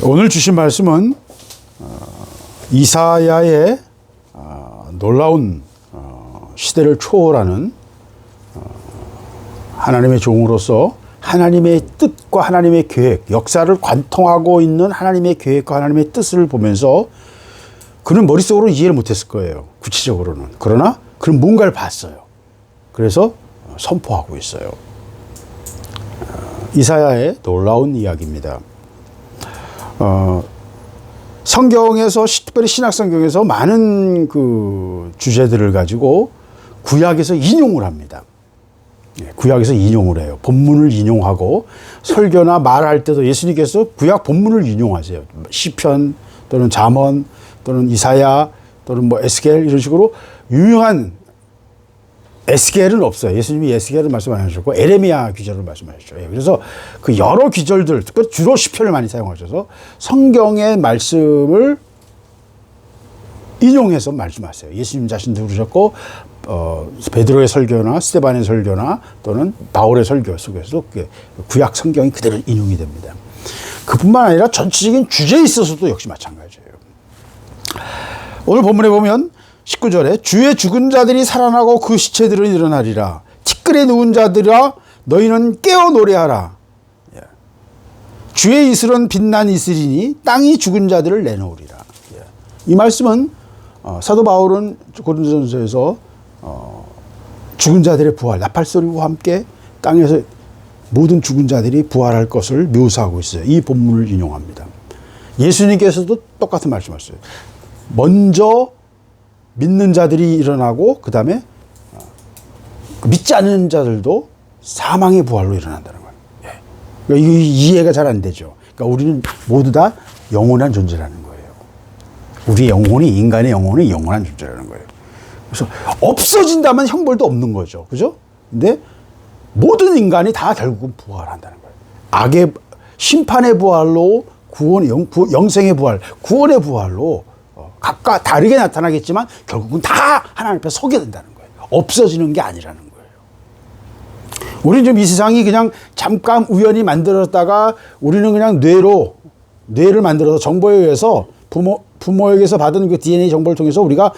오늘 주신 말씀은 이사야의 놀라운 시대를 초월하는 하나님의 종으로서 하나님의 뜻과 하나님의 계획, 역사를 관통하고 있는 하나님의 계획과 하나님의 뜻을 보면서 그는 머릿속으로 이해를 못했을 거예요. 구체적으로는. 그러나 그는 뭔가를 봤어요. 그래서 선포하고 있어요. 이사야의 놀라운 이야기입니다. 성경에서, 특별히 신약성경에서 많은 그 주제들을 가지고 구약에서 인용을 합니다. 구약에서 인용을 해요. 본문을 인용하고 설교나 말할 때도 예수님께서 구약 본문을 인용하세요. 시편 또는 잠언 또는 이사야 또는 뭐 에스겔 이런 식으로 유명한 에스겔은 없어요. 예수님이 에스겔을 말씀 안 하셨고 에레미야 귀절을 말씀하셨죠. 그래서 그 여러 귀절들, 주로 시편을 많이 사용하셔서 성경의 말씀을 인용해서 말씀하세요. 예수님 자신도 그러셨고 베드로의 설교나 스데반의 설교나 또는 바울의 설교 속에서도 구약 성경이 그대로 인용이 됩니다. 그뿐만 아니라 전체적인 주제에 있어서도 역시 마찬가지예요. 오늘 본문에 보면 19절에 주의 죽은 자들이 살아나고 그 시체들은 일어나리라. 티끌에 누운 자들아 너희는 깨어 노래하라. 주의 이슬은 빛난 이슬이니 땅이 죽은 자들을 내놓으리라. 이 말씀은 사도 바울은 고린도전서에서 죽은 자들의 부활, 나팔소리와 함께 땅에서 모든 죽은 자들이 부활할 것을 묘사하고 있어요. 이 본문을 인용합니다. 예수님께서도 똑같은 말씀하셨어요. 먼저 믿는 자들이 일어나고 그 다음에 믿지 않는 자들도 사망의 부활로 일어난다는 거예요. 그러니까 이해가 잘 안 되죠. 그러니까 우리는 모두 다 영원한 존재라는 거예요. 우리 영혼이, 인간의 영혼이 영원한 존재라는 거예요. 그래서 없어진다면 형벌도 없는 거죠. 그죠? 근데 모든 인간이 다 결국은 부활한다는 거예요. 악의 심판의 부활로 구원, 영생의 부활, 구원의 부활로 각각 다르게 나타나겠지만 결국은 다 하나님 앞에 서게 된다는 거예요. 없어지는 게 아니라는 거예요. 우리는 지금 이 세상이 그냥 잠깐 우연히 만들었다가 우리는 그냥 뇌를 만들어서 정보에 의해서 부모에게서 받은 그 DNA 정보를 통해서 우리가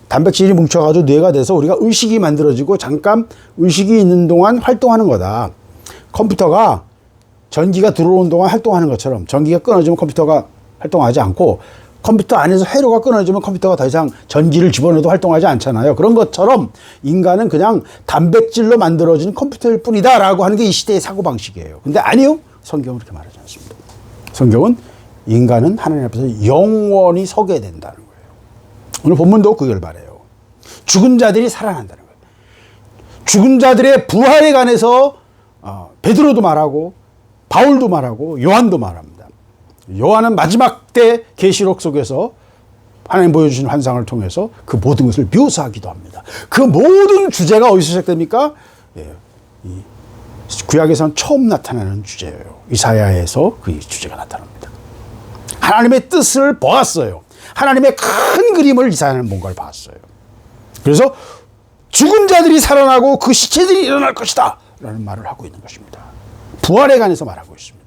단백질이 뭉쳐가지고 뇌가 돼서 우리가 의식이 만들어지고 잠깐 의식이 있는 동안 활동하는 거다. 컴퓨터가 전기가 들어오는 동안 활동하는 것처럼 전기가 끊어지면 컴퓨터가 활동하지 않고 컴퓨터 안에서 회로가 끊어지면 컴퓨터가 더 이상 전기를 집어넣어도 활동하지 않잖아요. 그런 것처럼 인간은 그냥 단백질로 만들어진 컴퓨터일 뿐이다 라고 하는 게 이 시대의 사고방식이에요. 근데 아니요. 성경은 그렇게 말하지 않습니다. 성경은 인간은 하나님 앞에서 영원히 서게 된다는 거예요. 오늘 본문도 그걸 말해요. 죽은 자들이 살아난다는 거예요. 죽은 자들의 부활에 관해서 베드로도 말하고 바울도 말하고 요한도 말합니다. 요한은 마지막 때 계시록 속에서 하나님 보여주신 환상을 통해서 그 모든 것을 묘사하기도 합니다. 그 모든 주제가 어디서 시작됩니까? 구약에서는 처음 나타나는 주제예요. 이사야에서 그 주제가 나타납니다. 하나님의 뜻을 보았어요. 하나님의 큰 그림을 이사야는 뭔가를 봤어요. 그래서 죽은 자들이 살아나고 그 시체들이 일어날 것이다 라는 말을 하고 있는 것입니다. 부활에 관해서 말하고 있습니다.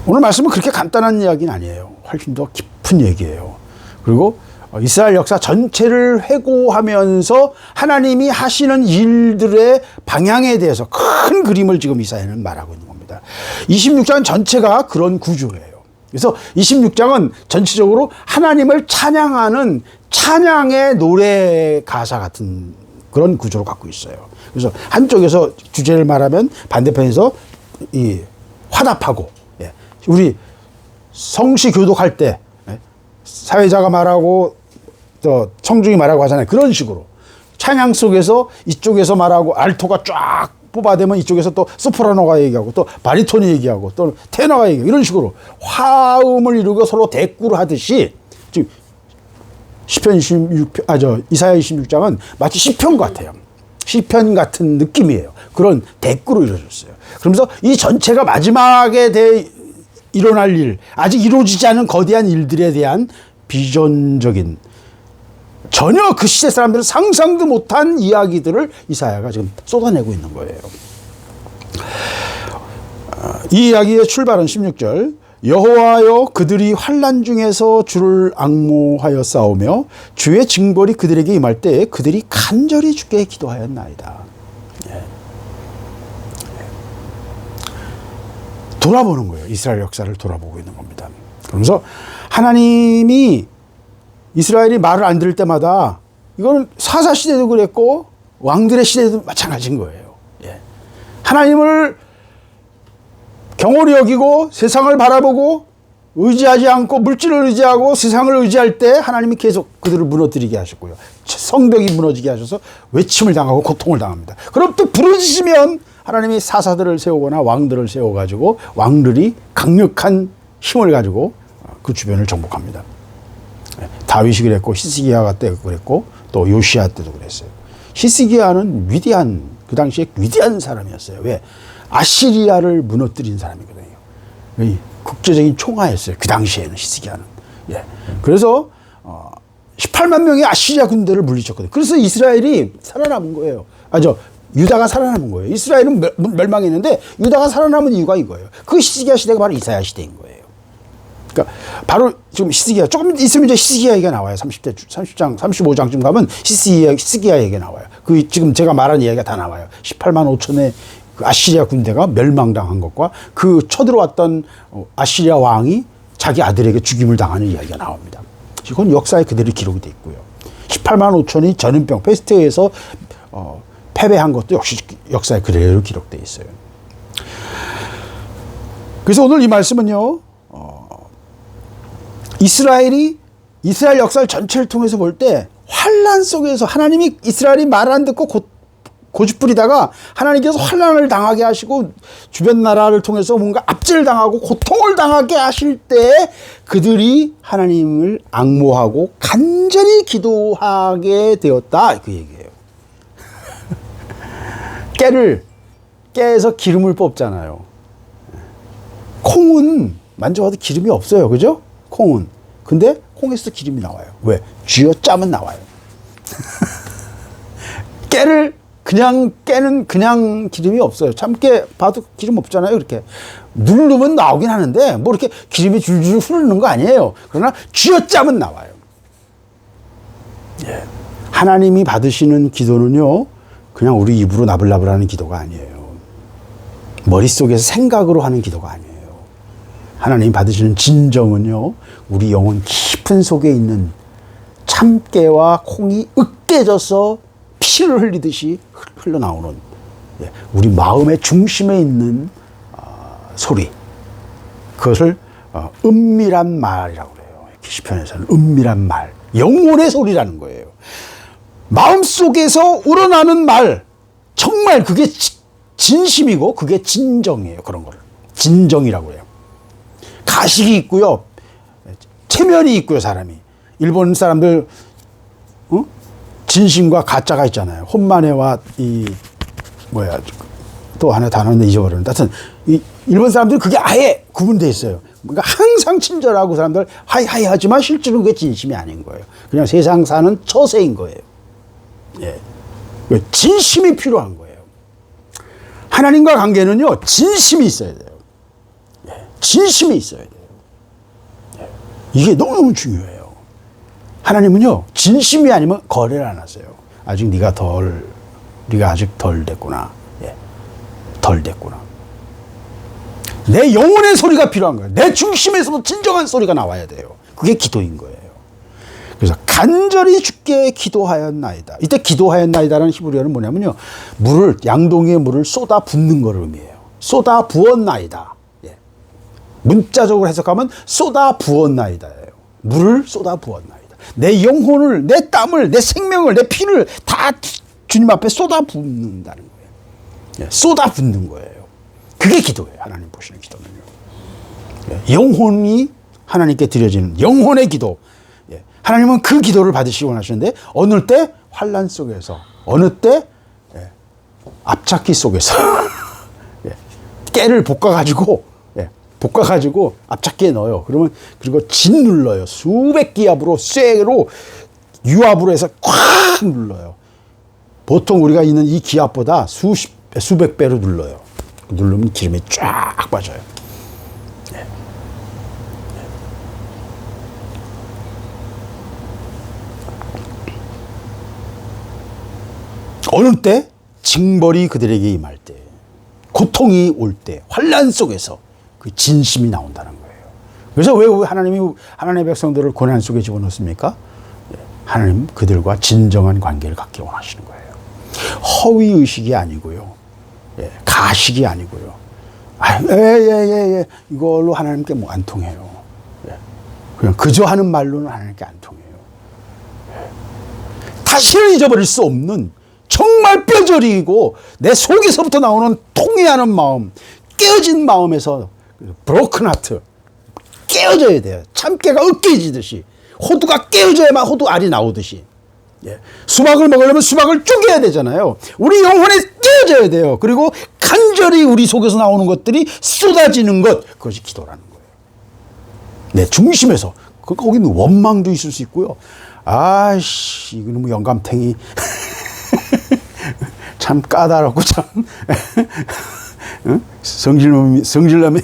오늘 말씀은 그렇게 간단한 이야기는 아니에요. 훨씬 더 깊은 얘기예요. 그리고 이스라엘 역사 전체를 회고하면서 하나님이 하시는 일들의 방향에 대해서 큰 그림을 지금 이사야는 말하고 있는 겁니다. 26장 전체가 그런 구조예요. 그래서 26장은 전체적으로 하나님을 찬양하는 찬양의 노래 가사 같은 그런 구조를 갖고 있어요. 그래서 한쪽에서 주제를 말하면 반대편에서 이 화답하고, 우리 성시 교독할 때 사회자가 말하고 또 청중이 말하고 하잖아요. 그런 식으로 찬양 속에서 이쪽에서 말하고 알토가 쫙 뽑아대면 이쪽에서 또 소프라노가 얘기하고 또 바리톤이 얘기하고 또 테너가 얘기하고 이런 식으로 화음을 이루고 서로 대꾸를 하듯이 지금 이사야 26장은 마치 시편 같아요. 시편 같은 느낌이에요. 그런 대꾸로 이루어졌어요. 그러면서 이 전체가 마지막에 일어날 일, 아직 이루어지지 않은 거대한 일들에 대한 비전적인, 전혀 그 시대 사람들은 상상도 못한 이야기들을 이사야가 지금 쏟아내고 있는 거예요. 이 이야기의 출발은 16절. 여호와여 그들이 환난 중에서 주를 앙모하여 싸우며 주의 징벌이 그들에게 임할 때에 그들이 간절히 주께 기도하였나이다. 예. 돌아보는 거예요. 이스라엘 역사를 돌아보고 있는 겁니다. 그러면서 하나님이 이스라엘이 말을 안 들을 때마다 이건 사사 시대도 그랬고 왕들의 시대도 마찬가지인 거예요. 예. 하나님을 경홀히 여기고 세상을 바라보고 의지하지 않고 물질을 의지하고 세상을 의지할 때 하나님이 계속 그들을 무너뜨리게 하셨고요. 성벽이 무너지게 하셔서 외침을 당하고 고통을 당합니다. 그럼 또 부르짖으면 하나님이 사사들을 세우거나 왕들을 세워가지고 왕들이 강력한 힘을 가지고 그 주변을 정복합니다. 다윗이 그랬고 히스기야가 때 그랬고 또 요시야 때도 그랬어요. 히스기야는 위대한 그 당시에 위대한 사람이었어요. 왜? 아시리아를 무너뜨린 사람이거든요. 국제적인 총화였어요. 그 당시에는 히스기야는. 예. 그래서 18만 명의 아시리아 군대를 물리쳤거든요. 그래서 이스라엘이 살아남은 거예요. 유다가 살아남은 거예요. 이스라엘은 멸망했는데 유다가 살아남은 이유가 이거예요. 그 히스기야 시대가 바로 이사야 시대인 거예요. 그러니까 바로 지금 히스기야 조금 있으면 이제 히스기야 얘기가 나와요. 30장, 35장쯤 가면 히스기야 얘기가 나와요. 그 지금 제가 말한 이야기가 다 나와요. 18만 5천의 그 아시리아 군대가 멸망당한 것과 그 쳐들어왔던 아시리아 왕이 자기 아들에게 죽임을 당하는 이야기가 나옵니다. 이건 역사에 그대로 기록이 돼 있고요. 18만 5천이 전염병 페스트에서 패배한 것도 역시 역사에 그대로 기록돼 있어요. 그래서 오늘 이 말씀은요. 이스라엘 역사를 전체를 통해서 볼 때 환난 속에서 하나님이 이스라엘이 말 안 듣고 고집부리다가 하나님께서 환난을 당하게 하시고 주변 나라를 통해서 뭔가 압제를 당하고 고통을 당하게 하실 때 그들이 하나님을 앙모하고 간절히 기도하게 되었다. 그 얘기예요. 깨에서 기름을 뽑잖아요. 콩은 만져봐도 기름이 없어요. 그죠? 콩은. 근데 콩에서 기름이 나와요. 왜? 쥐어 짜면 나와요. 깨는 그냥 기름이 없어요. 참깨 봐도 기름 없잖아요. 이렇게. 누르면 나오긴 하는데 뭐 이렇게 기름이 줄줄 흐르는 거 아니에요. 그러나 쥐어 짜면 나와요. 예. 하나님이 받으시는 기도는요. 그냥 우리 입으로 나불나불하는 기도가 아니에요. 머릿속에서 생각으로 하는 기도가 아니에요. 하나님 받으시는 진정은요, 우리 영혼 깊은 속에 있는 참깨와 콩이 으깨져서 피를 흘리듯이 흘러나오는 우리 마음의 중심에 있는 소리. 그것을 은밀한 말이라고 그래요. 시편에서는 은밀한 말. 영혼의 소리라는 거예요. 마음속에서 우러나는 말. 정말 그게 진심이고 그게 진정이에요. 그런 거를. 진정이라고 해요. 가식이 있고요. 체면이 있고요, 사람이. 일본 사람들, 진심과 가짜가 있잖아요. 혼마네와 또 하나 단어는 잊어버렸는데. 하여튼, 일본 사람들은 그게 아예 구분되어 있어요. 그러니까 항상 친절하고 사람들 하이하이 하지만 실제로 그게 진심이 아닌 거예요. 그냥 세상 사는 처세인 거예요. 예. 진심이 필요한 거예요. 하나님과 관계는요, 진심이 있어야 돼요. 진심이 있어야 돼요. 이게 너무너무 중요해요. 하나님은요, 진심이 아니면 거래를 안 하세요. 네가 아직 덜 됐구나. 예. 덜 됐구나. 내 영혼의 소리가 필요한 거예요. 내 중심에서도 진정한 소리가 나와야 돼요. 그게 기도인 거예요. 그래서 간절히 주께 기도하였나이다. 이때 기도하였나이다라는 히브리어는 뭐냐면요, 양동이의 물을 쏟아 붓는 걸 의미해요. 쏟아 부었나이다. 문자적으로 해석하면 쏟아 부었나이다예요. 물을 쏟아 부었나이다. 내 영혼을, 내 땀을, 내 생명을, 내 피를 다 주님 앞에 쏟아 붓는다는 거예요. 쏟아 붓는 거예요. 그게 기도예요. 하나님 보시는 기도는요. 영혼이 하나님께 드려지는 영혼의 기도. 하나님은 그 기도를 받으시기 원하시는데 어느 때? 환난 속에서. 어느 때? 앞잡기 속에서. 깨를 볶아가지고 앞잡기에 넣어요. 그리고 짓눌러요. 수백 기압으로, 쇠로, 유압으로 해서 꽉 눌러요. 보통 우리가 있는 이 기압보다 수백 배로 눌러요. 누르면 기름이 쫙 빠져요. 네. 어느 때 징벌이 그들에게 임할 때, 고통이 올 때, 환난 속에서 그 진심이 나온다는 거예요. 그래서 왜 하나님이 하나님의 백성들을 고난 속에 집어넣습니까? 하나님 그들과 진정한 관계를 갖기 원하시는 거예요. 허위 의식이 아니고요, 가식이 아니고요. 이걸로 하나님께 뭐 안 통해요. 그냥 그저 하는 말로는 하나님께 안 통해요. 다시는 잊어버릴 수 없는 정말 뼈저리고 내 속에서부터 나오는 통해하는 마음, 깨어진 마음에서 브로큰 하트, 깨어져야 돼요. 참깨가 으깨지듯이, 호두가 깨어져야만 호두 알이 나오듯이. 수박을 먹으려면 수박을 쪼개야 되잖아요. 우리 영혼에 깨어져야 돼요. 그리고 간절히 우리 속에서 나오는 것들이 쏟아지는 것, 그것이 기도라는 거예요. 내 중심에서. 거기는 원망도 있을 수 있고요. 아이씨, 이거는 뭐 영감탱이. 참 까다롭고 참 성질남이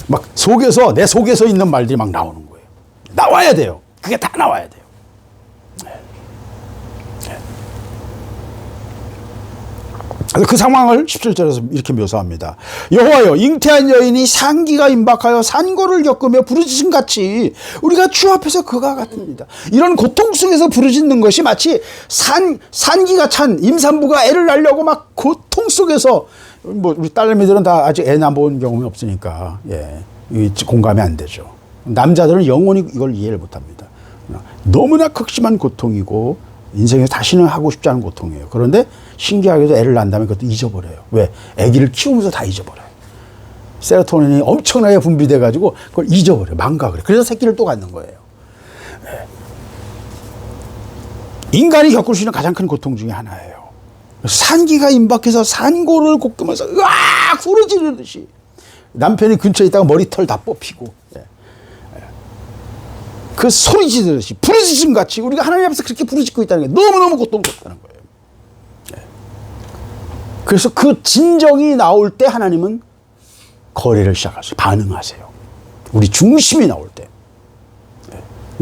막 속에서, 내 속에서 있는 말들이 막 나오는 거예요. 나와야 돼요. 그게 다 나와야 돼요. 그 상황을 17절에서 이렇게 묘사합니다. 여호와여, 잉태한 여인이 산기가 임박하여 산고를 겪으며 부르짖음 같이 우리가 주 앞에서 그가 같습니다. 이런 고통 속에서 부르짖는 것이 마치 산기가 찬 임산부가 애를 낳으려고 막 고통 속에서, 뭐 우리 딸내미들은 다 아직 애 낳아본 경험이 없으니까 공감이 안 되죠. 남자들은 영원히 이걸 이해를 못합니다. 너무나 극심한 고통이고 인생에서 다시는 하고 싶지 않은 고통이에요. 그런데 신기하게도 애를 낳은 다음에 그것도 잊어버려요. 왜? 아기를 키우면서 다 잊어버려요. 세로토닌이 엄청나게 분비돼가지고 그걸 잊어버려요. 망각을. 그래서 새끼를 또 갖는 거예요. 인간이 겪을 수 있는 가장 큰 고통 중에 하나예요. 산기가 임박해서 산고를 곱으면서 으악 소리 지르듯이, 남편이 근처에 있다가 머리털 다 뽑히고, 그 소리 지르듯이 부르짖음 같이 우리가 하나님 앞에서 그렇게 부르짖고 있다는 게 너무너무 고통스럽다는 거예요. 그래서 그 진정이 나올 때 하나님은 거래를 시작하세요. 반응하세요. 우리 중심이 나올 때.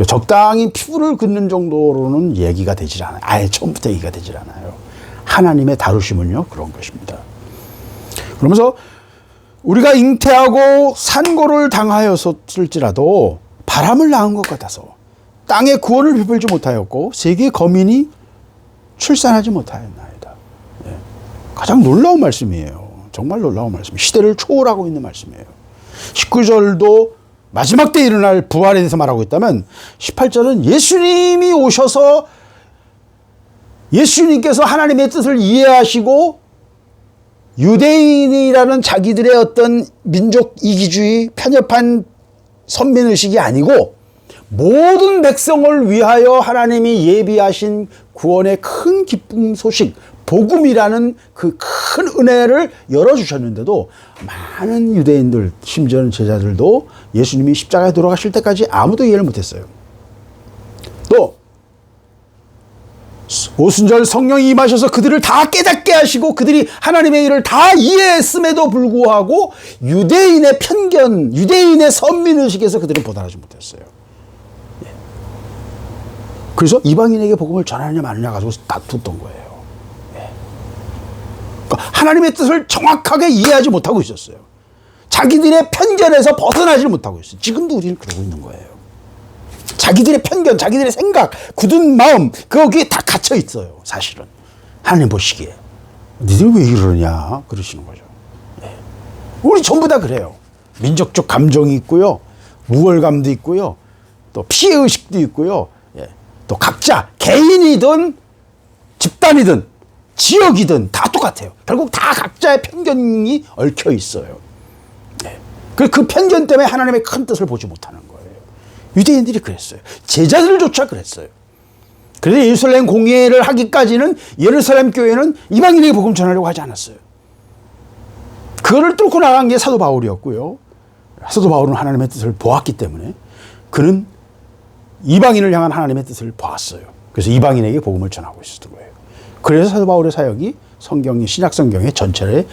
적당히 피부를 긋는 정도로는 얘기가 되질 않아요. 아예 처음부터 얘기가 되질 않아요. 하나님의 다루심은요, 그런 것입니다. 그러면서 우리가 잉태하고 산고를 당하였을지라도 바람을 낳은 것 같아서 땅의 구원을 베풀지 못하였고 세계의 거민이 출산하지 못하였나이다. 가장 놀라운 말씀이에요. 정말 놀라운 말씀. 시대를 초월하고 있는 말씀이에요. 19절도 마지막 때 일어날 부활에 대해서 말하고 있다면 18절은 예수님이 오셔서 예수님께서 하나님의 뜻을 이해하시고 유대인이라는 자기들의 어떤 민족 이기주의, 편협한 선민의식이 아니고 모든 백성을 위하여 하나님이 예비하신 구원의 큰 기쁨 소식, 복음이라는 그 큰 은혜를 열어주셨는데도 많은 유대인들, 심지어는 제자들도 예수님이 십자가에 돌아가실 때까지 아무도 이해를 못했어요. 또 오순절 성령이 임하셔서 그들을 다 깨닫게 하시고 그들이 하나님의 일을 다 이해했음에도 불구하고 유대인의 편견, 유대인의 선민의식에서 그들은 보답하지 못했어요. 그래서 이방인에게 복음을 전하느냐 마느냐 가지고 다투었던 거예요. 하나님의 뜻을 정확하게 이해하지 못하고 있었어요. 자기들의 편견에서 벗어나지 못하고 있어요. 지금도 우리는 그러고 있는 거예요. 자기들의 편견, 자기들의 생각, 굳은 마음, 거기에 다 갇혀 있어요. 사실은 하나님 보시기에 니들 왜 이러냐 그러시는 거죠. 우리 전부 다 그래요. 민족적 감정이 있고요, 우월감도 있고요, 또 피해의식도 있고요, 또 각자 개인이든 집단이든 지역이든 다 똑같아요. 결국 다 각자의 편견이 얽혀 있어요. 그 편견 때문에 하나님의 큰 뜻을 보지 못하는 거예요. 유대인들이 그랬어요. 제자들조차 그랬어요. 그래서 예루살렘 공예를 하기까지는 예루살렘 교회는 이방인에게 복음 전하려고 하지 않았어요. 그거를 뚫고 나간 게 사도 바울이었고요. 사도 바울은 하나님의 뜻을 보았기 때문에 그는 이방인을 향한 하나님의 뜻을 보았어요. 그래서 이방인에게 복음을 전하고 있었던 거예요. 그래서 사도 바울의 사역이 성경이 신약 성경의 전체를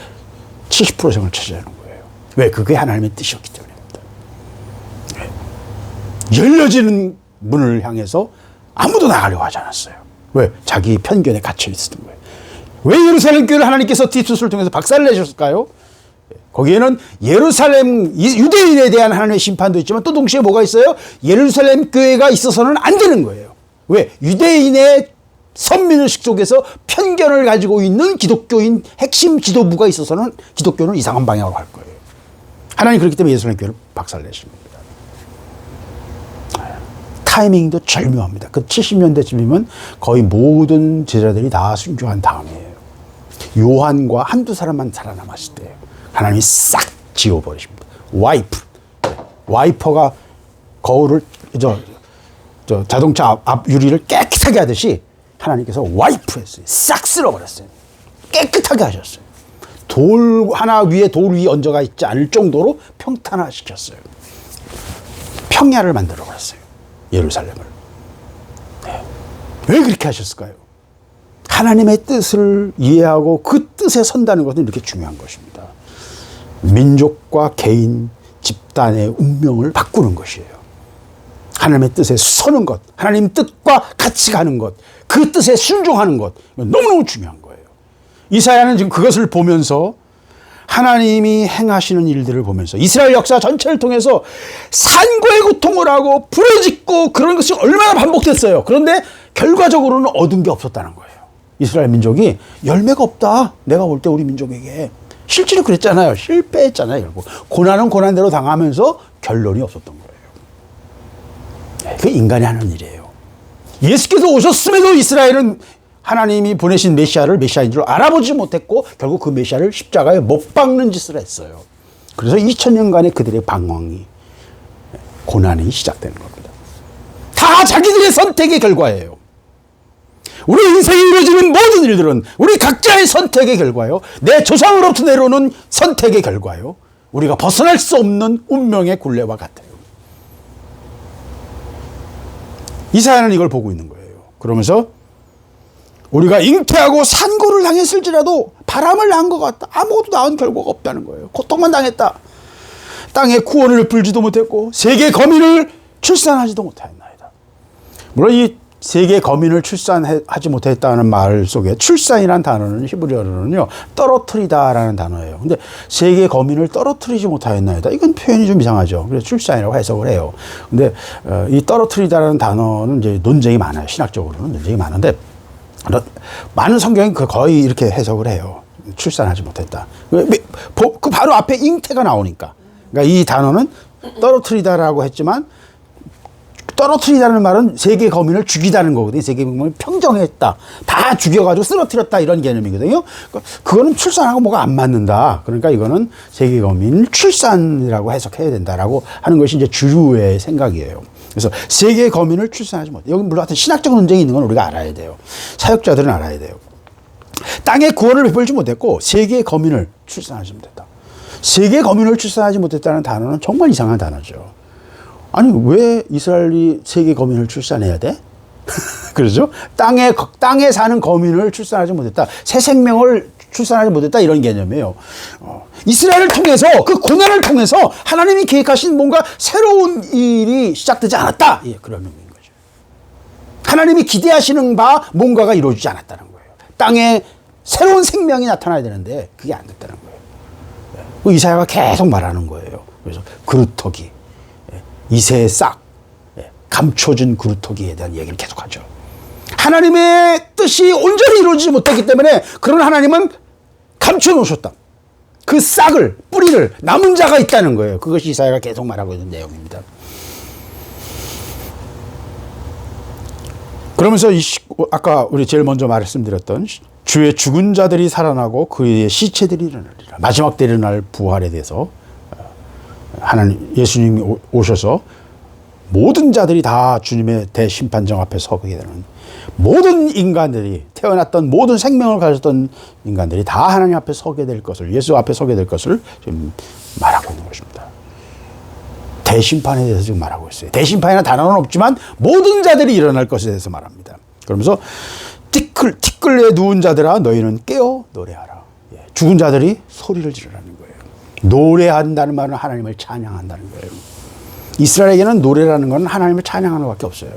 70%를 차지하는 거예요. 왜? 그게 하나님의 뜻이었기 때문입니다. 열려지는 문을 향해서 아무도 나가려고 하지 않았어요. 왜? 자기 편견에 갇혀 있었던 거예요. 왜 예루살렘 교회를 하나님께서 티투스를 통해서 박살을 내셨을까요? 거기에는 예루살렘 유대인에 대한 하나님의 심판도 있지만 또 동시에 뭐가 있어요? 예루살렘 교회가 있어서는 안 되는 거예요. 왜? 유대인의 선민의식 속에서 편견을 가지고 있는 기독교인 핵심 지도부가 있어서는 기독교는 이상한 방향으로 갈 거예요. 하나님 그렇기 때문에 예루살렘 교회를 박살내신 겁니다. 타이밍도 절묘합니다. 그 70년대쯤이면 거의 모든 제자들이 다 순교한 다음이에요. 요한과 한두 사람만 살아남았을 때예요. 하나님이 싹 지워버리십니다. 와이퍼가 거울을 저 자동차 앞 유리를 깨끗하게 하듯이 하나님께서 와이프했어요. 싹 쓸어버렸어요. 깨끗하게 하셨어요. 돌 하나 위에 돌 위에 얹어가 있지 않을 정도로 평탄화시켰어요. 평야를 만들어버렸어요. 예루살렘을. 네. 왜 그렇게 하셨을까요? 하나님의 뜻을 이해하고 그 뜻에 선다는 것은 이렇게 중요한 것입니다. 민족과 개인, 집단의 운명을 바꾸는 것이에요. 하나님의 뜻에 서는 것, 하나님 뜻과 같이 가는 것, 그 뜻에 순종하는 것, 너무너무 중요한 거예요. 이사야는 지금 그것을 보면서 하나님이 행하시는 일들을 보면서 이스라엘 역사 전체를 통해서 산고의 고통을 하고 부러짓고 그런 것이 얼마나 반복됐어요. 그런데 결과적으로는 얻은 게 없었다는 거예요. 이스라엘 민족이 열매가 없다. 내가 볼 때 우리 민족에게. 실제로 그랬잖아요. 실패했잖아요. 결국 고난은 고난대로 당하면서 결론이 없었던 거예요. 그게 인간이 하는 일이에요. 예수께서 오셨음에도 이스라엘은 하나님이 보내신 메시아를 메시아인 줄 알아보지 못했고 결국 그 메시아를 십자가에 못 박는 짓을 했어요. 그래서 2000년간의 그들의 방황이 고난이 시작되는 겁니다. 다 자기들의 선택의 결과예요. 우리 인생에 이루어지는 모든 일들은 우리 각자의 선택의 결과요. 내 조상으로부터 내려오는 선택의 결과요. 우리가 벗어날 수 없는 운명의 굴레와 같아요. 이사야는 이걸 보고 있는 거예요. 그러면서 우리가 잉태하고 산고를 당했을지라도 바람을 낳은 것 같다. 아무것도 나은 결과가 없다는 거예요. 고통만 당했다. 땅에 구원을 불지도 못했고 세계 거민을 출산하지도 못하였나이다. 물론 이 세계 거민을 출산하지 못했다는 말 속에 출산이라는 단어는 히브리어로는요 떨어뜨리다라는 단어예요. 근데 세계 거민을 떨어뜨리지 못하였나이다. 이건 표현이 좀 이상하죠. 그래서 출산이라고 해석을 해요. 근데 이 떨어뜨리다라는 단어는 이제 논쟁이 많아요. 신학적으로는 논쟁이 많은데 많은 성경이 거의 이렇게 해석을 해요. 출산하지 못했다. 그 바로 앞에 잉태가 나오니까. 그러니까 이 단어는 떨어뜨리다라고 했지만 떨어뜨리다는 말은 세계 거민을 죽이다는 거거든요. 세계 거민을 평정했다. 다 죽여가지고 쓰러뜨렸다 이런 개념이거든요. 그거는 출산하고 뭐가 안 맞는다. 그러니까 이거는 세계 거민 출산이라고 해석해야 된다라고 하는 것이 이제 주류의 생각이에요. 그래서 세계 거민을 출산하지 못해. 여기 물론 신학적 논쟁이 있는 건 우리가 알아야 돼요. 사역자들은 알아야 돼요. 땅에 구원을 베풀지 못했고 세계 거민을 출산하지 못했다. 세계 거민을 출산하지 못했다는 단어는 정말 이상한 단어죠. 아니 왜 이스라엘이 세계 거민을 출산해야 돼? 그렇죠? 땅에 사는 거민을 출산하지 못했다. 새 생명을 출산하지 못했다 이런 개념이에요. 이스라엘을 통해서 그 고난을 통해서 하나님이 계획하신 뭔가 새로운 일이 시작되지 않았다. 예, 그런 의미인 거죠. 하나님이 기대하시는 바 뭔가가 이루어지지 않았다는 거예요. 땅에 새로운 생명이 나타나야 되는데 그게 안 됐다는 거예요. 이사야가 계속 말하는 거예요. 그래서 그루터기, 이새의 싹, 감춰진 그루터기에 대한 얘기를 계속하죠. 하나님의 뜻이 온전히 이루어지지 못했기 때문에 그런 하나님은 감춰놓으셨다. 그 싹을, 뿌리를, 남은 자가 있다는 거예요. 그것이 이사야가 계속 말하고 있는 내용입니다. 그러면서 아까 우리 제일 먼저 말씀드렸던 주의 죽은 자들이 살아나고 그의 시체들이 일어나리라. 마지막 때 일어날 부활에 대해서 하나님 예수님이 오셔서 모든 자들이 다 주님의 대심판정 앞에 서게 되는 모든 인간들이 태어났던 모든 생명을 가졌던 인간들이 다 하나님 앞에 서게 될 것을 예수 앞에 서게 될 것을 지금 말하고 있는 것입니다. 대심판에 대해서 지금 말하고 있어요. 대심판이라는 단어는 없지만 모든 자들이 일어날 것에 대해서 말합니다. 그러면서 티끌에 누운 자들아 너희는 깨어 노래하라. 죽은 자들이 소리를 지르라는 거예요. 노래한다는 말은 하나님을 찬양한다는 거예요. 이스라엘에게는 노래라는 건 하나님을 찬양하는 것밖에 없어요.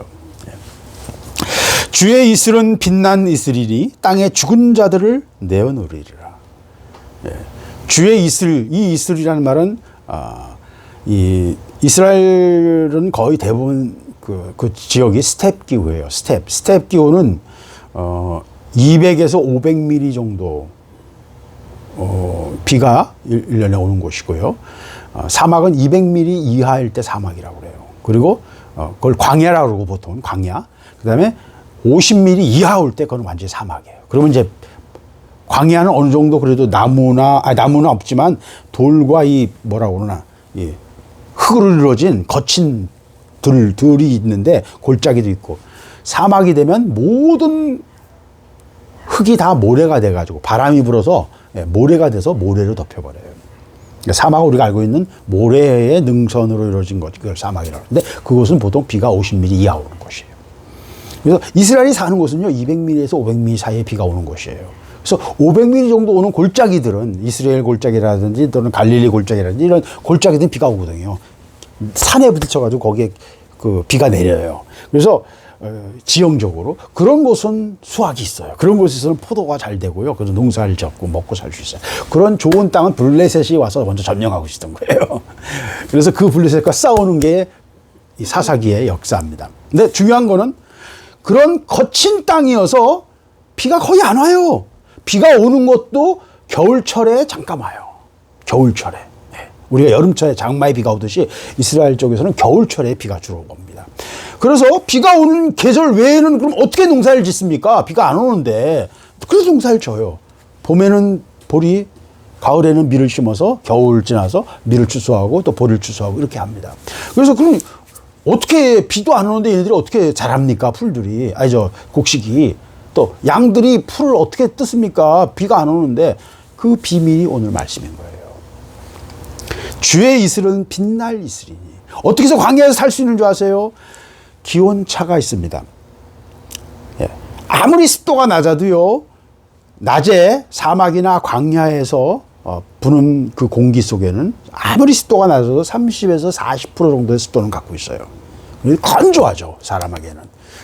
주의 이슬은 빛난 이슬이니 땅에 죽은 자들을 내어놓으리라. 주의 이슬, 이 이슬이라는 말은 이 이스라엘은 거의 대부분 그 지역이 스텝 기후예요. 스텝 기후는 200에서 500mm 정도 비가 1년에 오는 곳이고요. 사막은 200mm 이하일 때 사막이라고 그래요. 그리고 그걸 광야라고 그러고 보통 광야. 그다음에 50mm 이하 올 때 그건 완전히 사막이에요. 그러면 이제 광야는 어느 정도 그래도 나무는 없지만 돌과 이 뭐라고 그러나 이 흙으로 이루어진 거친 들이 있는데 골짜기도 있고, 사막이 되면 모든 흙이 다 모래가 돼가지고 바람이 불어서 모래가 돼서 모래로 덮여버려요. 그러니까 사막은 우리가 알고 있는 모래의 능선으로 이루어진 것, 그걸 사막이라고 하는데 그곳은 보통 비가 50mm 이하 오는 곳이에요. 그래서 이스라엘이 사는 곳은요 200mm에서 500mm 사이에 비가 오는 곳이에요. 그래서 500mm 정도 오는 골짜기들은 이스라엘 골짜기라든지 또는 갈릴리 골짜기라든지 이런 골짜기들은 비가 오거든요. 산에 부딪혀가지고 거기에 그 비가 내려요. 그래서 지형적으로 그런 곳은 수확이 있어요. 그런 곳에서는 포도가 잘 되고요. 그래서 농사를 짓고 먹고 살 수 있어요. 그런 좋은 땅은 블레셋이 와서 먼저 점령하고 있었던 거예요. 그래서 그 블레셋과 싸우는 게 이 사사기의 역사입니다. 근데 중요한 거는 그런 거친 땅이어서 비가 거의 안 와요. 비가 오는 것도 겨울철에 잠깐 와요. 겨울철에. 우리가 여름철에 장마에 비가 오듯이 이스라엘 쪽에서는 겨울철에 비가 주로 옵니다. 그래서 비가 오는 계절 외에는 그럼 어떻게 농사를 짓습니까? 비가 안 오는데. 그래서 농사를 져요. 봄에는 보리, 가을에는 밀을 심어서 겨울 지나서 밀을 추수하고 또 보리를 추수하고 이렇게 합니다. 그래서 그럼 어떻게 비도 안 오는데 얘네들이 어떻게 자랍니까? 풀들이. 곡식이. 또 양들이 풀을 어떻게 뜯습니까? 비가 안 오는데. 그 비밀이 오늘 말씀인 거예요. 주의 이슬은 빛날 이슬이니. 어떻게 해서 광야에서 살 수 있는 줄 아세요? 기온차가 있습니다. 아무리 습도가 낮아도요, 낮에 사막이나 광야에서 부는 그 공기 속에는 아무리 습도가 낮아도 30에서 40% 정도의 습도는 갖고 있어요. 건조하죠, 사람에게는.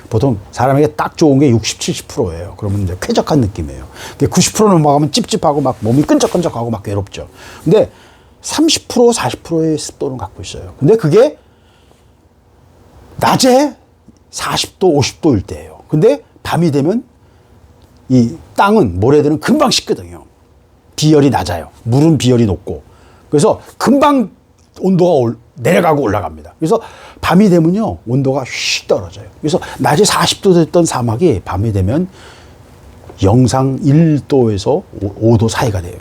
보통 사람에게 딱 좋은 게 60, 70%예요. 그러면 이제 쾌적한 느낌이에요. 90% 넘어가면 찝찝하고 막 몸이 끈적끈적하고 막 괴롭죠. 근데 30%, 40%의 습도는 갖고 있어요. 근데 그게 낮에 40도, 50도일 때예요. 근데 밤이 되면 이 땅은, 모래들은 금방 식거든요. 비열이 낮아요. 물은 비열이 높고. 그래서 금방 온도가 내려가고 올라갑니다. 그래서 밤이 되면요, 온도가 휙 떨어져요. 그래서 낮에 40도 됐던 사막이 밤이 되면 영상 1도에서 5도 사이가 돼요.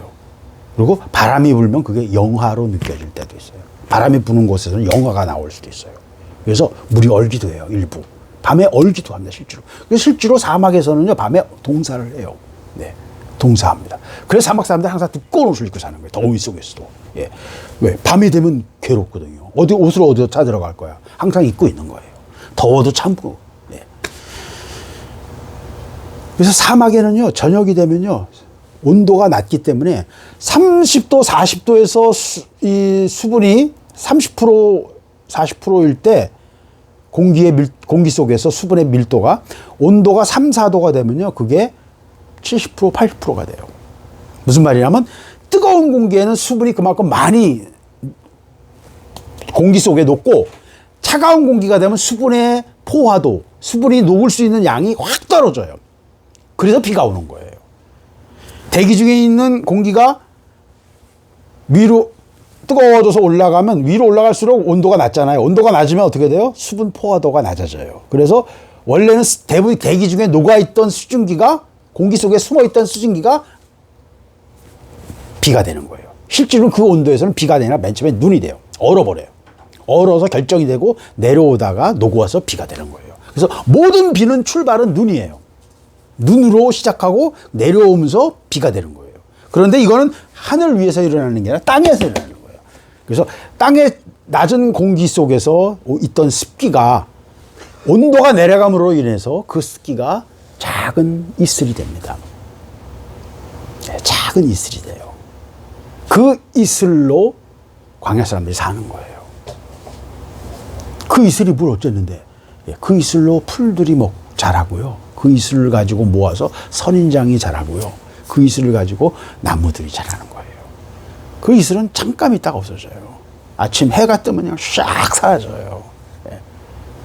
그리고 바람이 불면 그게 영하로 느껴질 때도 있어요. 바람이 부는 곳에서는 영하가 나올 수도 있어요. 그래서 물이 얼기도 해요, 일부. 밤에 얼기도 합니다, 실제로. 그래서 실제로 사막에서는요, 밤에 동사를 해요. 네, 동사합니다. 그래서 사막 사람들 항상 두꺼운 옷을 입고 사는 거예요, 더위 속에서도. 예. 왜? 밤이 되면 괴롭거든요. 옷을 어디서 찾으러 갈 거야? 항상 입고 있는 거예요. 더워도 참고. 예. 그래서 사막에는요, 저녁이 되면요, 온도가 낮기 때문에 30도, 40도에서 이 수분이 30%, 40%일 때 공기 속에서 수분의 밀도가 온도가 3, 4도가 되면요, 그게 70%, 80%가 돼요. 무슨 말이냐면 뜨거운 공기에는 수분이 그만큼 많이 공기 속에 녹고, 차가운 공기가 되면 수분의 포화도, 수분이 녹을 수 있는 양이 확 떨어져요. 그래서 비가 오는 거예요. 대기 중에 있는 공기가 위로 뜨거워져서 올라가면 위로 올라갈수록 온도가 낮잖아요. 온도가 낮으면 어떻게 돼요? 수분 포화도가 낮아져요. 그래서 원래는 대부분 대기 중에 녹아있던 수증기가, 공기 속에 숨어있던 수증기가 비가 되는 거예요. 실제로는 그 온도에서는 비가 아니라 맨 처음에 눈이 돼요. 얼어버려요. 얼어서 결정이 되고 내려오다가 녹아서 비가 되는 거예요. 그래서 모든 비는 출발은 눈이에요. 눈으로 시작하고 내려오면서 비가 되는 거예요. 그런데 이거는 하늘 위에서 일어나는 게 아니라 땅에서 일어나는 거예요. 그래서 땅의 낮은 공기 속에서 있던 습기가 온도가 내려감으로 인해서 그 습기가 작은 이슬이 됩니다. 작은 작은 이슬이 돼요. 그 이슬로 광야 사람들이 사는 거예요. 그 이슬이 뭘 어쨌는데, 그 이슬로 풀들이 자라고요. 그 이슬을 가지고 모아서 선인장이 자라고요. 그 이슬을 가지고 나무들이 자라는 거예요. 그 이슬은 잠깐 있다가 없어져요. 아침 해가 뜨면 그냥 샥 사라져요.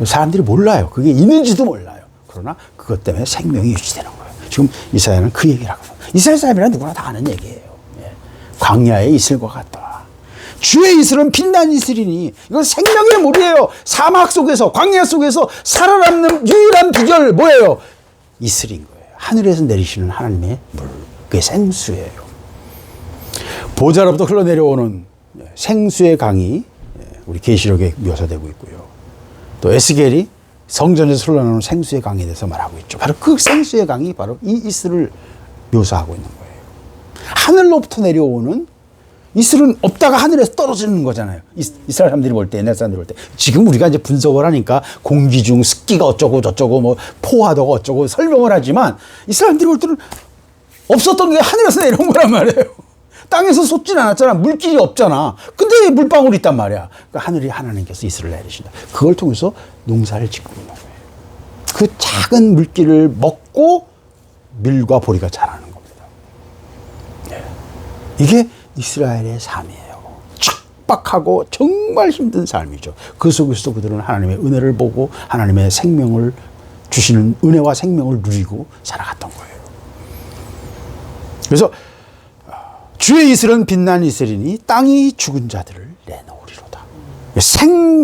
사람들이 몰라요. 그게 있는지도 몰라요. 그러나 그것 때문에 생명이 유지되는 거예요. 지금 이사야는 그 얘기를 하거든요. 이스라엘 사람이란 누구나 다 아는 얘기예요. 광야의 이슬과 같다. 주의 이슬은 빛난 이슬이니 이건 생명의 물이에요. 사막 속에서, 광야 속에서 살아남는 유일한 비결 뭐예요? 이슬인 거예요. 하늘에서 내리시는 하나님의 물. 그게 생수예요. 보좌로부터 흘러내려오는 생수의 강이 우리 계시록에 묘사되고 있고요. 또 에스겔이 성전에서 흘러나오는 생수의 강에 대해서 말하고 있죠. 바로 그 생수의 강이 바로 이 이슬을 묘사하고 있는 거예요. 하늘로부터 내려오는 이슬은 없다가 하늘에서 떨어지는 거잖아요. 이스라엘 사람들이 볼 때, 옛날 사람들이 볼 때. 지금 우리가 이제 분석을 하니까 공기 중 습기가 어쩌고 저쩌고 뭐 포화도가 어쩌고 설명을 하지만 이 사람들이 볼 때는 없었던 게 하늘에서 내려온 거란 말이에요. 땅에서 솟진 않았잖아. 물길이 없잖아. 근데 물방울이 있단 말이야. 그러니까 하늘이 하나님께서 이슬을 내리신다. 그걸 통해서 농사를 짓고 있는 거예요. 그 작은 물길을 먹고 밀과 보리가 자라는 겁니다. 네. 이게 이스라엘의 삶이에요. 척박하고 정말 힘든 삶이죠. 그 속에서도 그들은 하나님의 은혜를 보고 하나님의 생명을 주시는 은혜와 생명을 누리고 살아갔던 거예요. 그래서 주의 이슬은 빛난 이슬이니 땅이 죽은 자들을 내놓으리로다.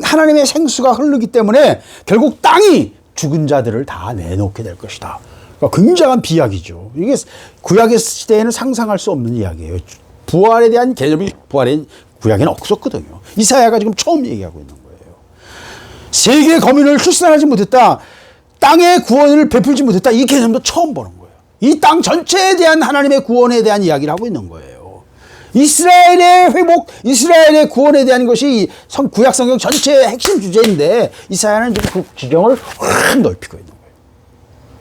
하나님의 생수가 흐르기 때문에 결국 땅이 죽은 자들을 다 내놓게 될 것이다. 그러니까 굉장한 비약이죠. 이게 구약의 시대에는 상상할 수 없는 이야기예요. 부활에 대한 개념이 구약에는 없었거든요. 이사야가 지금 처음 얘기하고 있는 거예요. 세계 거민을 출산하지 못했다. 땅의 구원을 베풀지 못했다. 이 개념도 처음 보는 거예요. 이 땅 전체에 대한 하나님의 구원에 대한 이야기를 하고 있는 거예요. 이스라엘의 회복, 이스라엘의 구원에 대한 것이 구약 성경 전체의 핵심 주제인데 이사야는 지금 그 지경을 확 넓히고 있는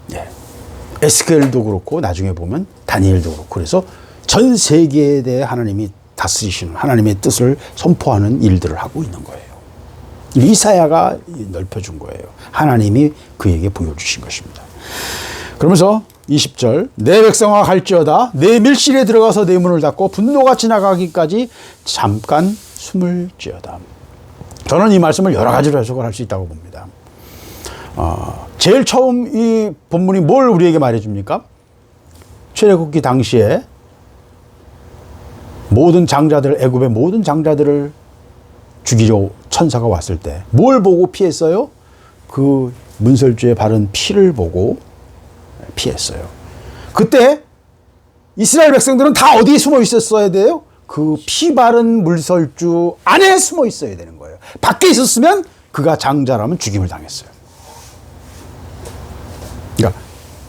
거예요. 네. 에스겔도 그렇고 나중에 보면 다니엘도 그렇고 그래서 전 세계에 대해 하나님이 다스리시는 하나님의 뜻을 선포하는 일들을 하고 있는 거예요. 이사야가 넓혀준 거예요. 하나님이 그에게 보여주신 것입니다. 그러면서 20절 내 백성아 갈지어다 내 밀실에 들어가서 내 문을 닫고 분노가 지나가기까지 잠깐 숨을 쥐어다. 저는 이 말씀을 여러 가지로 해석을 할 수 있다고 봅니다. 제일 처음 이 본문이 뭘 우리에게 말해줍니까? 출애굽기 당시에 모든 장자들, 애굽의 모든 장자들을 죽이려 천사가 왔을 때 뭘 보고 피했어요? 그 문설주에 바른 피를 보고 피했어요. 그때 이스라엘 백성들은 다 어디에 숨어 있었어야 돼요? 그 피 바른 물설주 안에 숨어 있어야 되는 거예요. 밖에 있었으면 그가 장자라면 죽임을 당했어요. 그러니까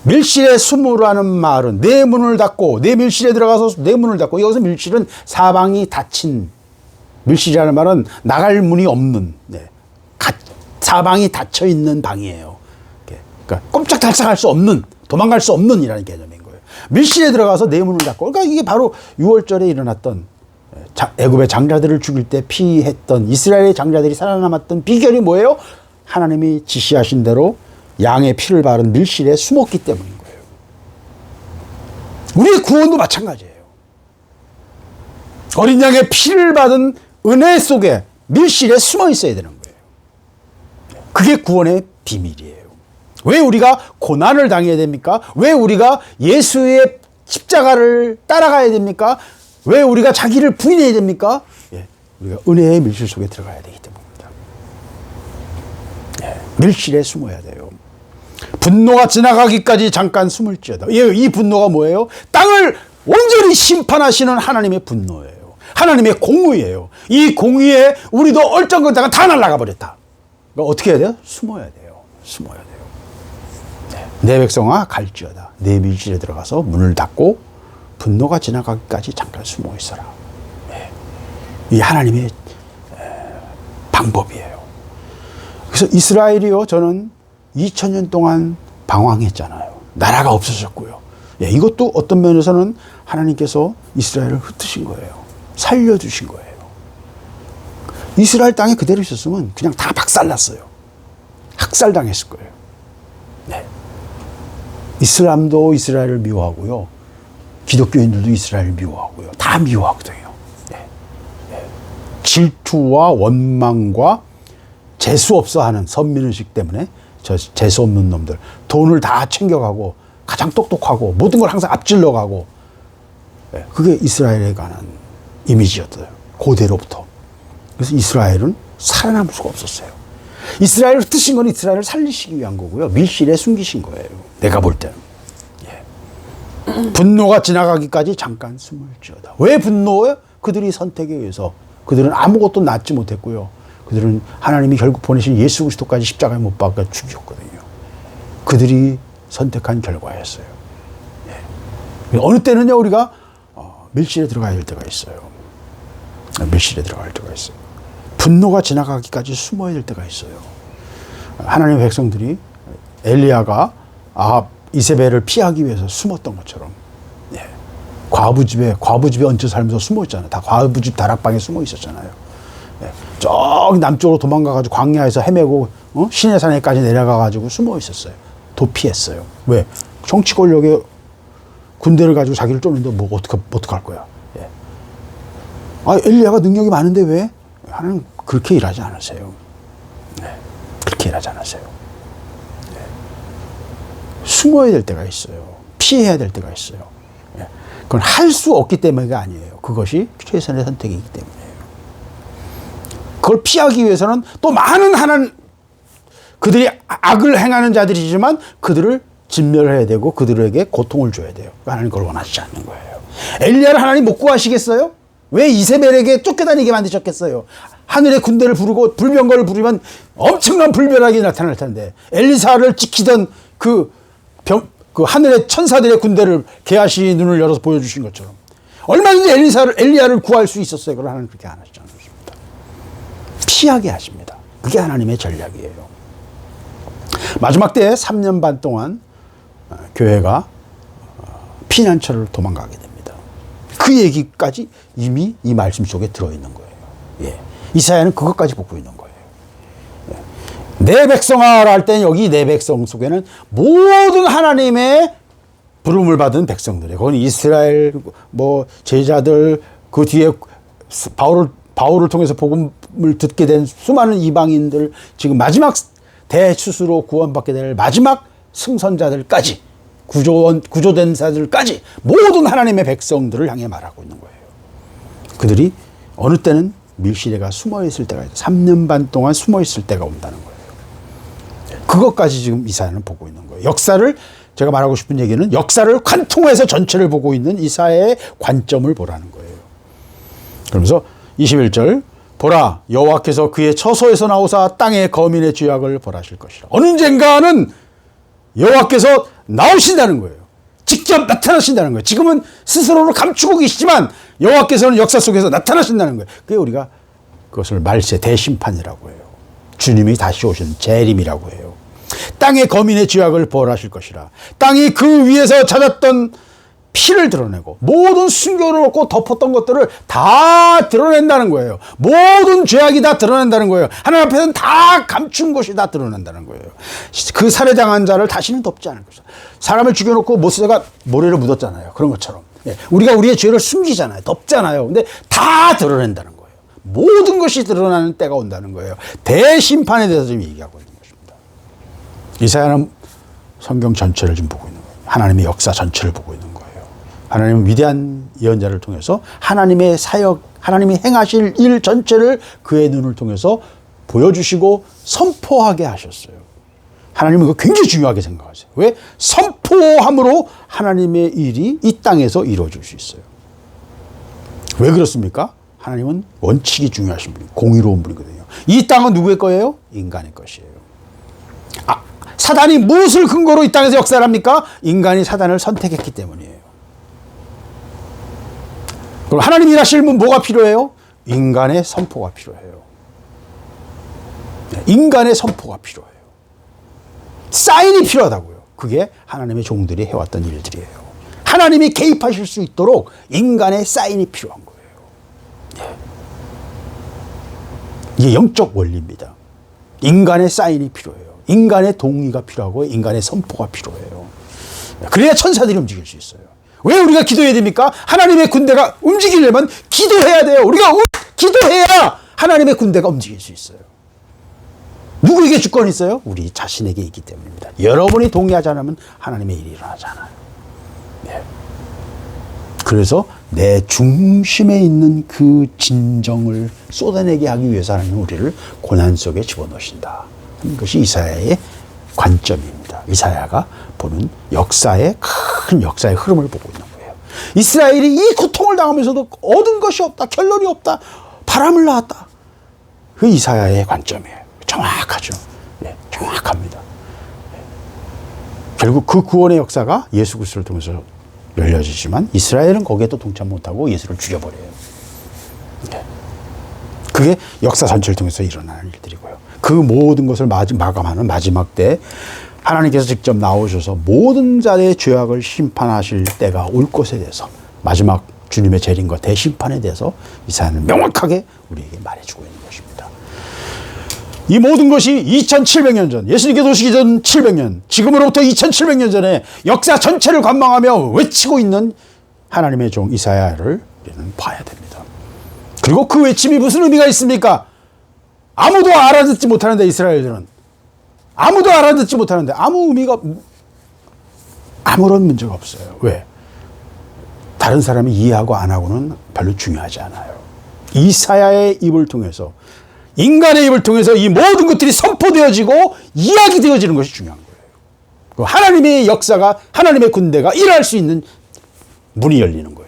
밀실에 숨으라는 말은 내 문을 닫고 내 밀실에 들어가서 내 문을 닫고 여기서 밀실은 사방이 닫힌 밀실이라는 말은 나갈 문이 없는 사방이 닫혀 있는 방이에요. 그러니까 꼼짝달싹할 수 없는 도망갈 수 없는 이라는 개념인 거예요. 밀실에 들어가서 내 문을 닫고 그러니까 이게 바로 6월절에 일어났던 애굽의 장자들을 죽일 때 피했던 이스라엘의 장자들이 살아남았던 비결이 뭐예요? 하나님이 지시하신 대로 양의 피를 바른 밀실에 숨었기 때문인 거예요. 우리의 구원도 마찬가지예요. 어린 양의 피를 받은 은혜 속에 밀실에 숨어 있어야 되는 거예요. 그게 구원의 비밀이에요. 왜 우리가 고난을 당해야 됩니까? 왜 우리가 예수의 십자가를 따라가야 됩니까? 왜 우리가 자기를 부인해야 됩니까? 우리가 은혜의 밀실 속에 들어가야 되기 때문입니다. 밀실에 숨어야 돼요. 분노가 지나가기까지 잠깐 숨을 쥐어다. 이 분노가 뭐예요? 땅을 온전히 심판하시는 하나님의 분노예요. 하나님의 공의예요. 이 공의에 우리도 얼쩡거리다가 다 날아가 버렸다. 그러니까 어떻게 해야 돼요? 숨어야 돼요. 숨어야 돼요. 내 백성아 갈지어다. 내 밀실에 들어가서 문을 닫고 분노가 지나가기까지 잠깐 숨어 있어라. 이 하나님의 방법이에요. 그래서 이스라엘이요, 저는 2000년 동안 방황했잖아요. 나라가 없어졌고요. 이것도 어떤 면에서는 하나님께서 이스라엘을 흩으신 거예요. 살려주신 거예요. 이스라엘 땅에 그대로 있었으면 그냥 다 박살났어요. 학살당했을 거예요. 네. 이슬람도 이스라엘을 미워하고요. 기독교인들도 이스라엘을 미워하고요. 다 미워하거든요. 네. 네. 질투와 원망과 재수없어 하는 선민의식 때문에 저 재수없는 놈들, 돈을 다 챙겨가고 가장 똑똑하고 모든 걸 항상 앞질러 가고, 네. 그게 이스라엘에 관한 이미지였어요. 고대로부터. 그래서 이스라엘은 살아남을 수가 없었어요. 이스라엘을 흩으신 건 이스라엘을 살리시기 위한 거고요. 밀실에 숨기신 거예요. 내가 볼 때는. 예. 분노가 지나가기까지 잠깐 숨을 지어다. 왜 분노해요? 그들이 선택에 의해서. 그들은 아무것도 낳지 못했고요. 그들은 하나님이 결국 보내신 예수 그리스도까지 십자가에 못 박아 죽이셨거든요. 그들이 선택한 결과였어요. 예. 어느 때는요, 우리가 밀실에 들어가야 될 때가 있어요. 밀실에 들어갈 때가 있어요. 분노가 지나가기까지 숨어야 될 때가 있어요. 하나님의 백성들이 엘리야가 이세벨을 피하기 위해서 숨었던 것처럼, 예. 과부집에 얹혀 살면서 숨어 있잖아요. 다 과부집 다락방에 숨어 있었잖아요. 예. 저기 남쪽으로 도망가가지고 광야에서 헤매고 시내산에까지 내려가가지고 숨어 있었어요. 도피했어요. 왜? 정치 권력에 군대를 가지고 자기를 쫓는데 뭐 어떡할 거야. 예. 엘리야가 능력이 많은데 왜? 하나님 그렇게 일하지 않으세요. 네. 그렇게 일하지 않으세요. 네. 숨어야 될 때가 있어요. 피해야 될 때가 있어요. 네. 그건 할 수 없기 때문이가 아니에요. 그것이 최선의 선택이기 때문이에요. 그걸 피하기 위해서는 또 많은 그들이 악을 행하는 자들이지만 그들을 진멸해야 되고 그들에게 고통을 줘야 돼요. 하나님 그걸 원하시지 않는 거예요. 엘리야를 하나님 못 구하시겠어요? 왜 이세벨에게 쫓겨다니게 만드셨겠어요? 하늘의 군대를 부르고 불병거를 부르면 엄청난 불벼락이 나타날 텐데, 엘리사를 지키던 그 하늘의 천사들의 군대를 개하시 눈을 열어서 보여주신 것처럼 얼마든지 엘리야를 구할 수 있었어요. 그러나 하나님 그렇게 안 하시지 않습니다. 피하게 하십니다. 그게 하나님의 전략이에요. 마지막 때 3년 반 동안 교회가 피난처를 도망가게 됩니다. 그 얘기까지 이미 이 말씀 속에 들어있는 거예요. 예. 이사야는 그것까지 보고 있는 거예요. 예. 내 백성아라 할 때는 여기 내 백성 속에는 모든 하나님의 부름을 받은 백성들이에요. 그건 이스라엘 제자들, 그 뒤에 바울을 통해서 복음을 듣게 된 수많은 이방인들, 지금 마지막 대추수로 구원받게 될 마지막 승선자들까지, 구조된 자들까지 모든 하나님의 백성들을 향해 말하고 있는 거예요. 그들이 어느 때는 밀실에가 숨어 있을 때가 있어요. 3년 반 동안 숨어 있을 때가 온다는 거예요. 그것까지 지금 이사야는 보고 있는 거예요. 제가 말하고 싶은 얘기는 역사를 관통해서 전체를 보고 있는 이사야의 관점을 보라는 거예요. 그러면서 21절, 보라 여호와께서 그의 처소에서 나오사 땅의 거민의 죄악을 벌하실 것이라. 언젠가는 여호와께서 나오신다는 거예요. 직접 나타나신다는 거예요. 지금은 스스로를 감추고 계시지만 여호와께서는 역사 속에서 나타나신다는 거예요. 그게 우리가 그것을 말세 대심판이라고 해요. 주님이 다시 오신 재림이라고 해요. 땅의 거민의 죄악을 벌하실 것이라. 땅이 그 위에서 찾았던 피를 드러내고 모든 순교를 얻고 덮었던 것들을 다 드러낸다는 거예요. 모든 죄악이 다 드러낸다는 거예요. 하나님 앞에서는 다 감춘 것이 다 드러낸다는 거예요. 그 살해당한 자를 다시는 덮지 않을 것이다. 사람을 죽여놓고 모세가 모래를 묻었잖아요. 그런 것처럼. 우리가 우리의 죄를 숨기잖아요. 덮잖아요. 근데 다 드러낸다는 거예요. 모든 것이 드러나는 때가 온다는 거예요. 대심판에 대해서 지금 얘기하고 있는 것입니다. 이사야는 성경 전체를 지금 보고 있는 거예요. 하나님의 역사 전체를 보고 있는 거예요. 하나님은 위대한 예언자를 통해서 하나님의 사역, 하나님이 행하실 일 전체를 그의 눈을 통해서 보여주시고 선포하게 하셨어요. 하나님은 그거 굉장히 중요하게 생각하세요. 왜? 선포함으로 하나님의 일이 이 땅에서 이루어질 수 있어요. 왜 그렇습니까? 하나님은 원칙이 중요하신 분이에요. 공의로운 분이거든요. 이 땅은 누구의 거예요? 인간의 것이에요. 사단이 무엇을 근거로 이 땅에서 역사를 합니까? 인간이 사단을 선택했기 때문이에요. 그럼 하나님 일하시려면 뭐가 필요해요? 인간의 선포가 필요해요. 인간의 선포가 필요해요. 사인이 필요하다고요. 그게 하나님의 종들이 해왔던 일들이에요. 하나님이 개입하실 수 있도록 인간의 사인이 필요한 거예요. 이게 영적 원리입니다. 인간의 사인이 필요해요. 인간의 동의가 필요하고 인간의 선포가 필요해요. 그래야 천사들이 움직일 수 있어요. 왜 우리가 기도해야 됩니까? 하나님의 군대가 움직이려면 기도해야 돼요. 우리가 기도해야 하나님의 군대가 움직일 수 있어요. 누구에게 주권이 있어요? 우리 자신에게 있기 때문입니다. 여러분이 동의하지 않으면 하나님의 일이 일어나지 않아요. 네. 그래서 내 중심에 있는 그 진정을 쏟아내게 하기 위해서 하나님은 우리를 고난 속에 집어넣으신다 하는 것이 이사야의 관점입니다. 이사야가 보는 큰 역사의 흐름을 보고 있는 거예요. 이스라엘이 이 고통을 당하면서도 얻은 것이 없다, 결론이 없다, 바람을 낳았다. 그 이사야의 관점이에요. 정확하죠. 네, 정확합니다. 네. 결국 그 구원의 역사가 예수 그리스도를 통해서 열려지지만 이스라엘은 거기에 또 동참 못하고 예수를 죽여버려요. 네. 그게 역사 전체를 통해서 일어나는 일들이고요. 그 모든 것을 마감하는 마지막 때 하나님께서 직접 나오셔서 모든 자의 죄악을 심판하실 때가 올 것에 대해서 마지막 주님의 재림과 대심판에 대해서 이사야는 명확하게 우리에게 말해주고 있는 것입니다. 이 모든 것이 2700년 전, 예수님께서 오시기 전 700년, 지금으로부터 2700년 전에 역사 전체를 관망하며 외치고 있는 하나님의 종 이사야를 우리는 봐야 됩니다. 그리고 그 외침이 무슨 의미가 있습니까? 아무도 알아듣지 못하는데, 이스라엘들은 아무도 알아듣지 못하는데 아무 의미가, 아무런 문제가 없어요. 왜? 다른 사람이 이해하고 안 하고는 별로 중요하지 않아요. 이사야의 입을 통해서, 인간의 입을 통해서 이 모든 것들이 선포되어지고 이야기되어지는 것이 중요한 거예요. 하나님의 역사가, 하나님의 군대가 일할 수 있는 문이 열리는 거예요.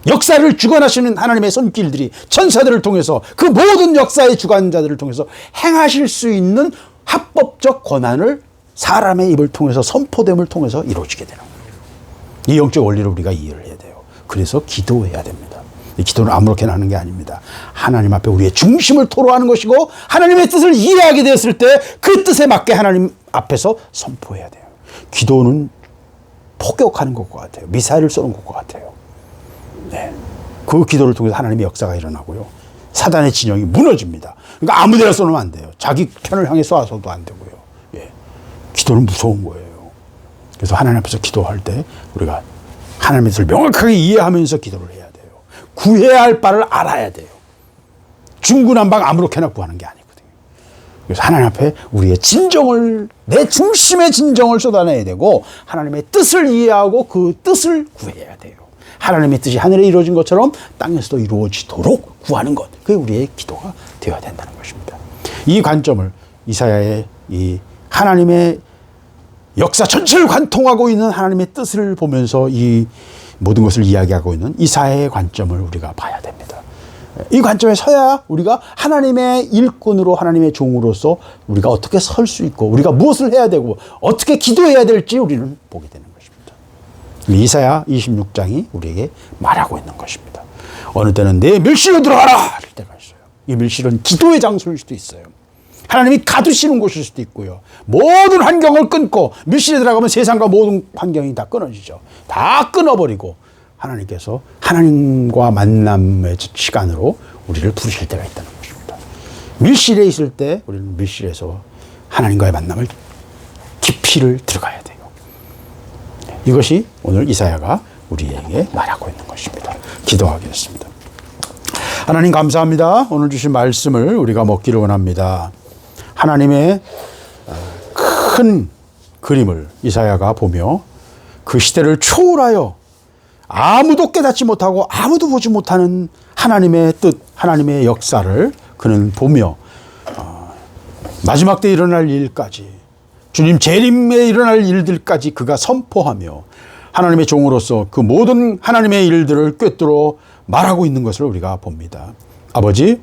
역사를 주관하시는 하나님의 손길들이 천사들을 통해서 그 모든 역사의 주관자들을 통해서 행하실 수 있는 합법적 권한을 사람의 입을 통해서, 선포됨을 통해서 이루어지게 되는 거예요. 이 영적 원리를 우리가 이해를 해야 돼요. 그래서 기도해야 됩니다. 이 기도는 아무렇게나 하는 게 아닙니다. 하나님 앞에 우리의 중심을 토로하는 것이고, 하나님의 뜻을 이해하게 되었을 때 그 뜻에 맞게 하나님 앞에서 선포해야 돼요. 기도는 폭격하는 것과 같아요. 미사일을 쏘는 것과 같아요. 네. 그 기도를 통해서 하나님의 역사가 일어나고요. 사단의 진영이 무너집니다. 그러니까 아무 데나 쏘면 안 돼요. 자기 편을 향해 쏘아서도 안 되고요. 예. 기도는 무서운 거예요. 그래서 하나님 앞에서 기도할 때 우리가 하나님의 뜻을 명확하게 이해하면서 기도를 해야 돼요. 구해야 할 바를 알아야 돼요. 중구난방 아무렇게나 구하는 게 아니거든요. 그래서 하나님 앞에 우리의 진정을, 내 중심의 진정을 쏟아내야 되고, 하나님의 뜻을 이해하고 그 뜻을 구해야 돼요. 하나님의 뜻이 하늘에 이루어진 것처럼 땅에서도 이루어지도록 구하는 것, 그게 우리의 기도가 되어야 된다는 것입니다. 이 관점을 이사야의 이 하나님의 역사 전체를 관통하고 있는 하나님의 뜻을 보면서 이 모든 것을 이야기하고 있는 이사야의 관점을 우리가 봐야 됩니다. 이 관점에 서야 우리가 하나님의 일꾼으로, 하나님의 종으로서 우리가 어떻게 설 수 있고, 우리가 무엇을 해야 되고 어떻게 기도해야 될지 우리는 보게 되는 것입니다. 이사야 26장이 우리에게 말하고 있는 것입니다. 어느 때는 내 밀실로 들어가라 할 때가 있어요. 이 밀실은 기도의 장소일 수도 있어요. 하나님이 가두시는 곳일 수도 있고요. 모든 환경을 끊고, 밀실에 들어가면 세상과 모든 환경이 다 끊어지죠. 다 끊어버리고 하나님께서 하나님과 만남의 시간으로 우리를 부르실 때가 있다는 것입니다. 밀실에 있을 때 우리는 밀실에서 하나님과의 만남을 깊이를 들어가야 돼요. 이것이 오늘 이사야가 우리에게 말하고 있는 것입니다. 기도하겠습니다. 하나님 감사합니다. 오늘 주신 말씀을 우리가 먹기를 원합니다. 하나님의 큰 그림을 이사야가 보며 그 시대를 초월하여 아무도 깨닫지 못하고 아무도 보지 못하는 하나님의 뜻, 하나님의 역사를 그는 보며 마지막 때 일어날 일까지, 주님 재림에 일어날 일들까지 그가 선포하며 하나님의 종으로서 그 모든 하나님의 일들을 꿰뚫어 말하고 있는 것을 우리가 봅니다. 아버지,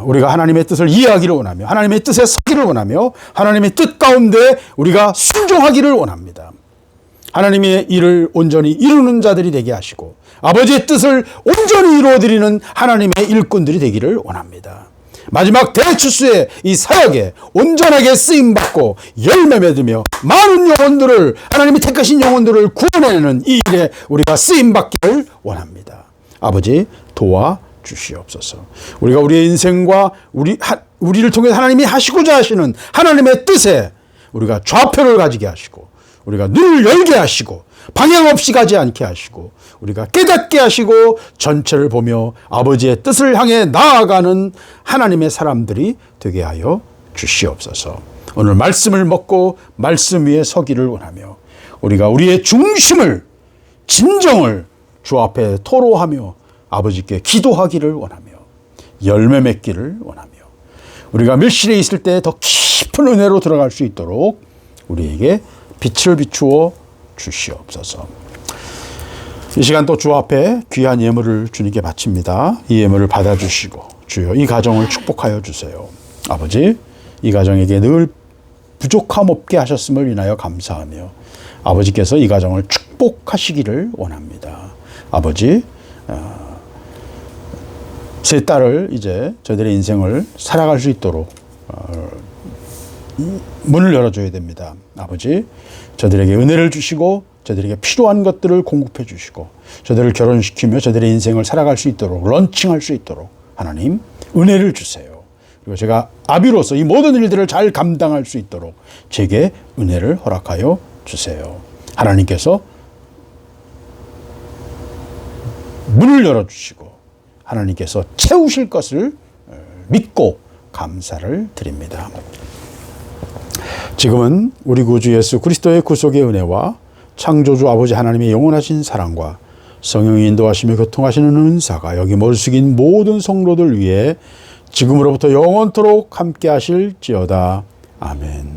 우리가 하나님의 뜻을 이해하기를 원하며 하나님의 뜻에 서기를 원하며 하나님의 뜻 가운데 우리가 순종하기를 원합니다. 하나님의 일을 온전히 이루는 자들이 되게 하시고 아버지의 뜻을 온전히 이루어드리는 하나님의 일꾼들이 되기를 원합니다. 마지막 대추수의 이 사역에 온전하게 쓰임받고 열매 맺으며 많은 영혼들을, 하나님이 택하신 영혼들을 구원해내는 이 일에 우리가 쓰임받기를 원합니다. 아버지 도와주시옵소서. 우리가 우리의 인생과 우리를 통해 하나님이 하시고자 하시는 하나님의 뜻에 우리가 좌표를 가지게 하시고, 우리가 눈을 열게 하시고, 방향 없이 가지 않게 하시고, 우리가 깨닫게 하시고, 전체를 보며 아버지의 뜻을 향해 나아가는 하나님의 사람들이 되게 하여 주시옵소서. 오늘 말씀을 먹고 말씀 위에 서기를 원하며, 우리가 우리의 중심을, 진정을 주 앞에 토로하며 아버지께 기도하기를 원하며 열매 맺기를 원하며, 우리가 밀실에 있을 때 더 깊은 은혜로 들어갈 수 있도록 우리에게 빛을 비추어 주시옵소서. 이 시간 또 주 앞에 귀한 예물을 주님께 바칩니다. 이 예물을 받아주시고 주여 이 가정을 축복하여 주세요. 아버지, 이 가정에게 늘 부족함 없게 하셨음을 인하여 감사하며 아버지께서 이 가정을 축복하시기를 원합니다. 아버지, 세 딸을 이제 저들의 인생을 살아갈 수 있도록 문을 열어줘야 됩니다. 아버지, 저들에게 은혜를 주시고 저들에게 필요한 것들을 공급해 주시고 저들을 결혼시키며 저들의 인생을 살아갈 수 있도록, 런칭할 수 있도록 하나님 은혜를 주세요. 그리고 제가 아비로서 이 모든 일들을 잘 감당할 수 있도록 제게 은혜를 허락하여 주세요. 하나님께서 문을 열어주시고 하나님께서 채우실 것을 믿고 감사를 드립니다. 지금은 우리 구주 예수 그리스도의 구속의 은혜와 창조주 아버지 하나님의 영원하신 사랑과 성령이 인도하시며 교통하시는 은사가 여기 머리 숙인 모든 성도들 위해 지금으로부터 영원토록 함께 하실지어다. 아멘.